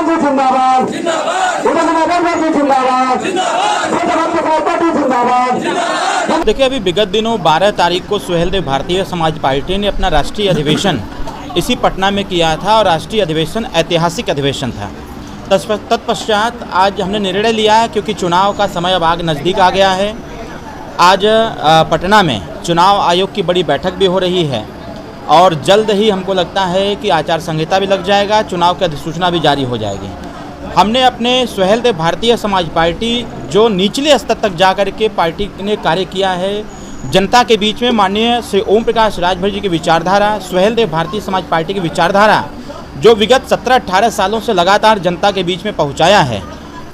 जी जिंदाबाद, उधर जी जिंदाबाद, जिंदाबाद। देखिए, अभी विगत दिनों 12 तारीख को सुहेलदेव भारतीय समाज पार्टी ने अपना राष्ट्रीय अधिवेशन इसी पटना में किया था और राष्ट्रीय अधिवेशन ऐतिहासिक अधिवेशन था। तत्पश्चात आज हमने निर्णय लिया है, क्योंकि चुनाव का समय अब नज़दीक आ गया है। आज पटना में चुनाव आयोग की बड़ी बैठक भी हो रही है और जल्द ही हमको लगता है कि आचार संहिता भी लग जाएगा, चुनाव की अधिसूचना भी जारी हो जाएगी। हमने अपने सुहेलदेव भारतीय समाज पार्टी जो निचले स्तर तक जा कर के पार्टी ने कार्य किया है, जनता के बीच में माननीय श्री ओम प्रकाश राजभर जी की विचारधारा, सुहेलदेव भारतीय समाज पार्टी की विचारधारा जो विगत 17-18 सालों से लगातार जनता के बीच में पहुंचाया है,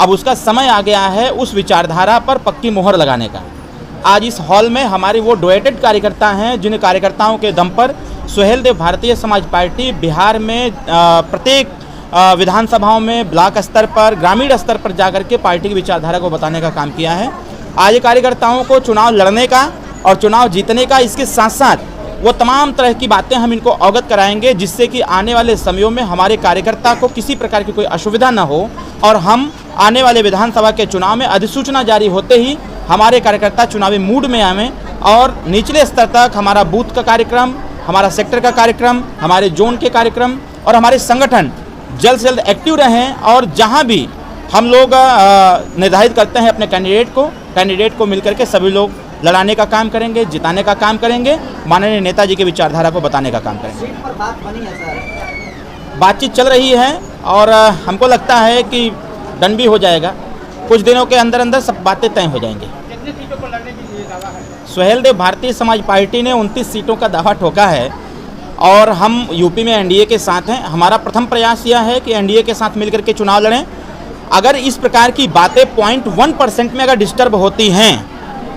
अब उसका समय आ गया है उस विचारधारा पर पक्की मोहर लगाने का। आज इस हॉल में हमारे वो डोएटेड कार्यकर्ता हैं जिन कार्यकर्ताओं के दम पर सुहेलदेव भारतीय समाज पार्टी बिहार में प्रत्येक विधानसभाओं में ब्लॉक स्तर पर, ग्रामीण स्तर पर जाकर के पार्टी की विचारधारा को बताने का काम किया है। आज कार्यकर्ताओं को चुनाव लड़ने का और चुनाव जीतने का, इसके साथ साथ वो तमाम तरह की बातें हम इनको अवगत कराएंगे, जिससे कि आने वाले समयों में हमारे कार्यकर्ता को किसी प्रकार की कोई असुविधा न हो और हम आने वाले विधानसभा के चुनाव में अधिसूचना जारी होते ही हमारे कार्यकर्ता चुनावी मूड में आवें और निचले स्तर तक हमारा बूथ का कार्यक्रम, हमारा सेक्टर का कार्यक्रम, हमारे जोन के कार्यक्रम और हमारे संगठन जल्द से जल्द एक्टिव रहें। और जहां भी हम लोग निर्धारित करते हैं अपने कैंडिडेट को मिलकर के सभी लोग लड़ाने का काम करेंगे, जिताने का काम करेंगे, माननीय नेताजी की विचारधारा को बताने का काम करेंगे। सीट पर बात बनी है सर? बातचीत चल रही है और हमको लगता है कि डन भी हो जाएगा। कुछ दिनों के अंदर अंदर सब बातें तय हो जाएंगी। कितनी सीटों पर लड़ने की दावा है? सुहेलदेव भारतीय समाज पार्टी ने 29 सीटों का दावा ठोका है और हम यूपी में एनडीए के साथ हैं। हमारा प्रथम प्रयास यह है कि एनडीए के साथ मिलकर के चुनाव लड़ें। अगर इस प्रकार की बातें 0.1% में अगर डिस्टर्ब होती हैं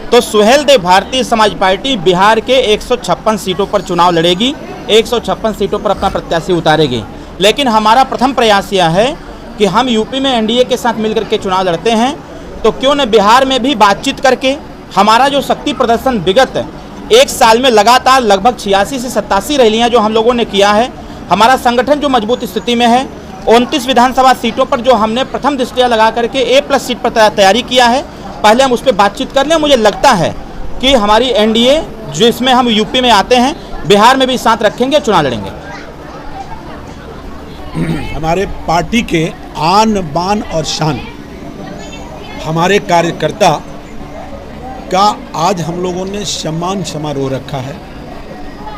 तो सुहेलदेव भारतीय समाज पार्टी बिहार के 156 सीटों पर चुनाव लड़ेगी, 156 सीटों पर अपना प्रत्याशी उतारेगी। लेकिन हमारा प्रथम प्रयास यह है कि हम यूपी में एनडीए के साथ मिलकर के चुनाव लड़ते हैं, तो क्यों न बिहार में भी बातचीत करके हमारा जो शक्ति प्रदर्शन विगत एक साल में लगातार लगभग 86 से 87 रैलियां जो हम लोगों ने किया है, हमारा संगठन जो मजबूत स्थिति में है, 29 विधानसभा सीटों पर जो हमने प्रथम दृष्टिया लगा करके A+ सीट पर तैयारी किया है, पहले हम उस पर बातचीत कर लें। मुझे लगता है कि हमारी एनडीए जिसमें हम यूपी में आते हैं, बिहार में भी साथ रखेंगे, चुनाव लड़ेंगे। हमारे पार्टी के आन बान और शान हमारे कार्यकर्ता का आज हम लोगों ने सम्मान समारोह रखा है।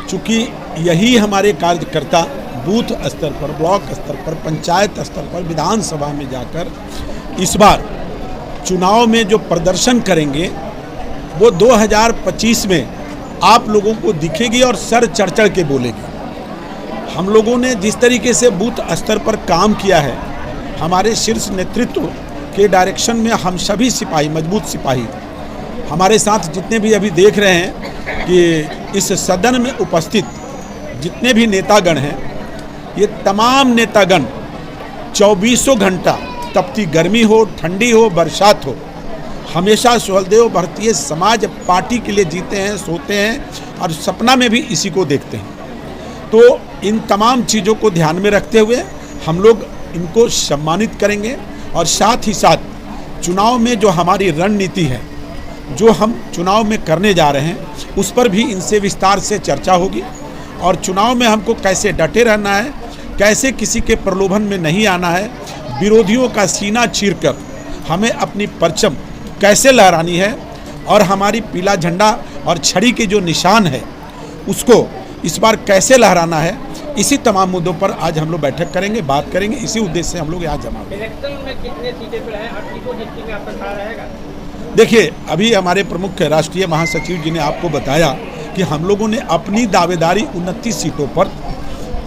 चूँकि यही हमारे कार्यकर्ता बूथ स्तर पर, ब्लॉक स्तर पर, पंचायत स्तर पर, विधानसभा में जाकर इस बार चुनाव में जो प्रदर्शन करेंगे वो 2025 में आप लोगों को दिखेगी और सर चढ़ चढ़ के बोलेगी। हम लोगों ने जिस तरीके से बूथ स्तर पर काम किया है, हमारे शीर्ष नेतृत्व के डायरेक्शन में हम सभी सिपाही, मजबूत सिपाही हमारे साथ जितने भी अभी देख रहे हैं कि इस सदन में उपस्थित जितने भी नेतागण हैं, ये तमाम नेतागण 24 घंटा, तपती गर्मी हो, ठंडी हो, बरसात हो, हमेशा सुहेलदेव भारतीय समाज पार्टी के लिए जीते हैं, सोते हैं और सपना में भी इसी को देखते हैं। तो इन तमाम चीज़ों को ध्यान में रखते हुए हम लोग इनको सम्मानित करेंगे और साथ ही साथ चुनाव में जो हमारी रणनीति है, जो हम चुनाव में करने जा रहे हैं, उस पर भी इनसे विस्तार से चर्चा होगी और चुनाव में हमको कैसे डटे रहना है, कैसे किसी के प्रलोभन में नहीं आना है, विरोधियों का सीना चीरकर हमें अपनी परचम कैसे लहरानी है और हमारी पीला झंडा और छड़ी के जो निशान है उसको इस बार कैसे लहराना है, इसी तमाम मुद्दों पर आज हम लोग बैठक करेंगे, बात करेंगे। इसी उद्देश्य से हम लोग यहाँ जमा हुए। देखिए, अभी हमारे प्रमुख राष्ट्रीय महासचिव जी ने आपको बताया कि हम लोगों ने अपनी दावेदारी 29 सीटों पर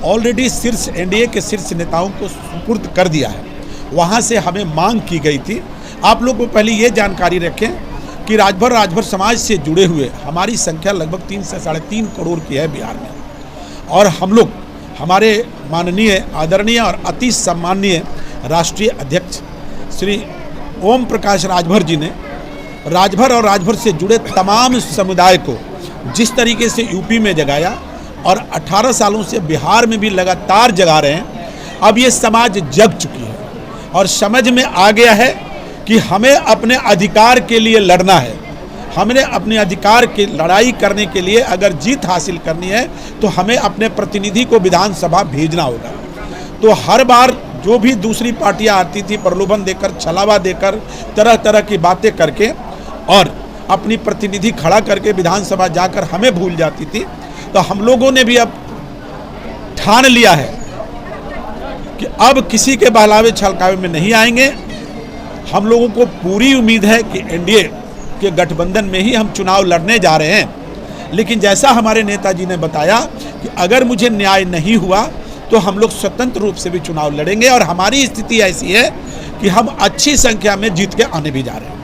ऑलरेडी शीर्ष एनडीए के शीर्ष नेताओं को सुपुर्द कर दिया है। वहाँ से हमें मांग की गई थी। आप लोग को पहले ये जानकारी रखें कि राजभर समाज से जुड़े हुए हमारी संख्या लगभग 3 से 3.5 करोड़ की है बिहार में, और हम लोग हमारे माननीय, आदरणीय और अति सम्माननीय राष्ट्रीय अध्यक्ष श्री ओम प्रकाश राजभर जी ने राजभर और राजभर से जुड़े तमाम समुदाय को जिस तरीके से यूपी में जगाया और 18 सालों से बिहार में भी लगातार जगा रहे हैं, अब ये समाज जग चुकी है। और समझ में आ गया है कि हमें अपने अधिकार के लिए लड़ना है। हमने अपने अधिकार की लड़ाई करने के लिए अगर जीत हासिल करनी है तो हमें अपने प्रतिनिधि को विधानसभा भेजना होगा। तो हर बार जो भी दूसरी पार्टियां आती थी प्रलोभन देकर, छलावा देकर, तरह तरह की बातें करके और अपनी प्रतिनिधि खड़ा करके विधानसभा जाकर हमें भूल जाती थी, तो हम लोगों ने भी अब ठान लिया है कि अब किसी के बहलावे छलकावे में नहीं आएंगे। हम लोगों को पूरी उम्मीद है कि एनडीए के गठबंधन में ही हम चुनाव लड़ने जा रहे हैं। लेकिन जैसा हमारे नेताजी ने बताया कि अगर मुझे न्याय नहीं हुआ तो हम लोग स्वतंत्र रूप से भी चुनाव लड़ेंगे और हमारी स्थिति ऐसी है कि हम अच्छी संख्या में जीत के आने भी जा रहे हैं।